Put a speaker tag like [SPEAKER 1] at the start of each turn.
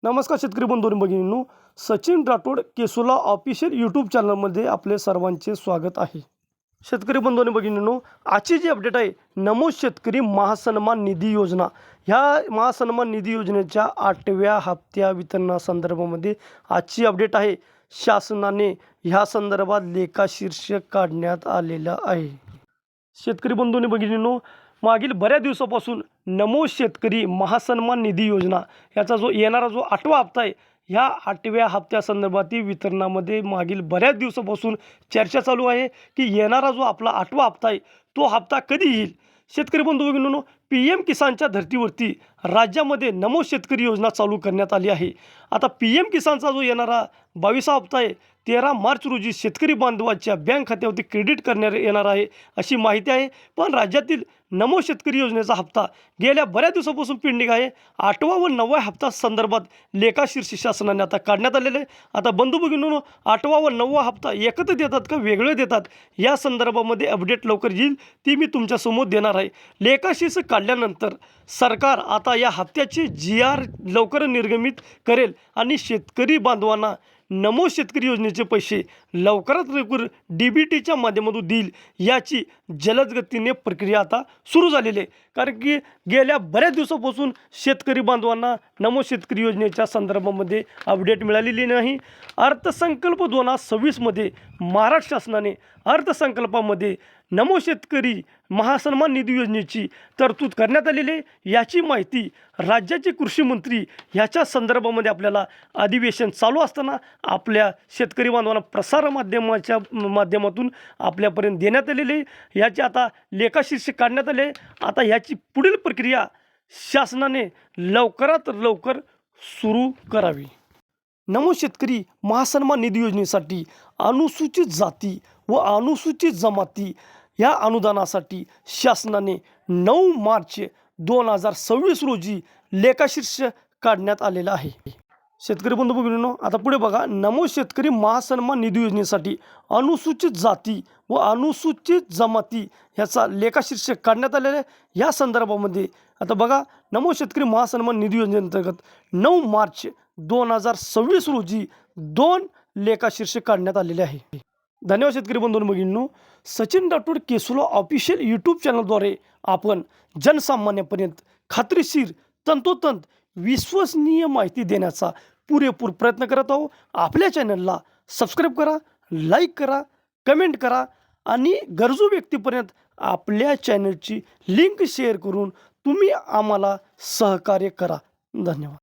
[SPEAKER 1] नमस्कार शेतकरी बंधू आणि भगिनींनो, सचिन राठोड केसुला ऑफिशियल यूट्यूब चॅनलमध्ये आपले सर्वांचे स्वागत आहे. शेतकरी बंधू आणि भगिनींनो, आजची जी अपडेट आहे, नमो शेतकरी महासन्मान निधी योजना, ह्या महासन्मान निधी योजनेच्या 8व्या हप्त्या वितरणासंदर्भामध्ये आजची अपडेट आहे. शासनाने ह्या संदर्भात लेखाशीर्षक काढण्यात आलेलं आहे. शेतकरी बंधू आणि भगिनींनो, मागील बऱ्याच दिवसापासून नमो शेतकरी महासन्मान निधी योजना ह्याचा जो येणारा 8वा हप्ता आहे, ह्या 8व्या हप्त्यासंदर्भातील वितरणामध्ये मागील बऱ्याच दिवसापासून चर्चा चालू आहे की येणारा जो आपला 8वा हप्ता आहे तो हप्ता कधी येईल. शेतकरी बंधू भगिनींनो, PM किसानच्या धर्तीवरती राज्यामध्ये नमो शेतकरी योजना चालू करण्यात आली आहे. आता PM किसानचा जो येणारा 22वा हप्ता आहे 13 मार्च रोजी शेतकरी बांधवांच्या बँक खात्यावरती क्रेडिट करण्यात येणार आहे अशी माहिती आहे. पण राज्यातील नमो शेतकरी योजनेचा हप्ता गेल्या बऱ्याच दिवसापासून पेंडिंग आहे. 8वा व 9व्या हप्ता संदर्भात लेखाशीर्षक शासनाने आता काढण्यात आलेले आहे. आता बंधू भगिनींनो, 8वा व 9वा हप्ता एकत्र देतात का वेगळे देतात या संदर्भामध्ये अपडेट लवकर येईल, ती मी तुमच्यासमोर देणार आहे. लेखाशीर्षक काढल्यानंतर सरकार आता या हप्त्याचे GR लवकर निर्गमित करेल आणि शेतकरी बांधवांना नमो शेतकरी योजनेचे पैसे लवकरात लवकर DBTच्या माध्यमातून देईल याची जलद गतीने प्रक्रिया आता सुरू झालेली आहे. कारण की गेल्या बऱ्याच दिवसापासून शेतकरी बांधवांना नमो शेतकरी योजनेच्या संदर्भामध्ये अपडेट मिळालेली नाही. अर्थसंकल्प 2026मध्ये महाराष्ट्र शासनाने अर्थसंकल्पामध्ये नमो शेतकरी महासन्मान निधी योजनेची तरतूद करण्यात आलेली आहे. याची माहिती राज्याचे कृषी मंत्री ह्याच्या संदर्भामध्ये आपल्याला अधिवेशन चालू असताना आपल्या शेतकरी बांधवांना प्रसार माध्यमातून आपल्यापर्यंत देण्यात आलेली आहे. याची आता लेखाशीर्षक काढण्यात आले. आता ह्याची पुढील प्रक्रिया शासनाने लवकरात लवकर सुरू करावी. नमो शेतकरी महासन्मान निधी योजनेसाठी अनुसूचित जाती व अनुसूचित जमाती या अनुदानासाठी शासनाने 9 मार्च 2026 रोजी लेखाशीर्षक काढण्यात आलेलं आहे. शेतकरी बंधू भगिनींनो, आता पुढे बघा. नमो शेतकरी महासन्मान निधी योजनेसाठी अनुसूचित जाती व अनुसूचित जमाती ह्याचा लेखाशीर्षक काढण्यात आलेला आहे. या संदर्भामध्ये आता बघा, नमो शेतकरी महासन्मान निधी योजनेअंतर्गत 9 मार्च 2026 रोजी 2 लेखाशीर्षक काढण्यात आलेले आहे. धन्यवाद शेतकरी बंधू भगिनींनो. सचिन राठोड केसुला ऑफिशियल यूट्यूब चॅनलद्वारे आपण जनसामान्यापर्यंत खात्रीशीर, तंतोतंत विश्वसनीय माहिती देण्याचा पुरेपूर प्रयत्न करत आहोत. आपल्या चॅनलला सबस्क्राईब करा, लाईक करा, कमेंट करा आणि गरजू व्यक्तीपर्यंत आपल्या चॅनलची लिंक शेअर करून तुम्ही आम्हाला सहकार्य करा. धन्यवाद.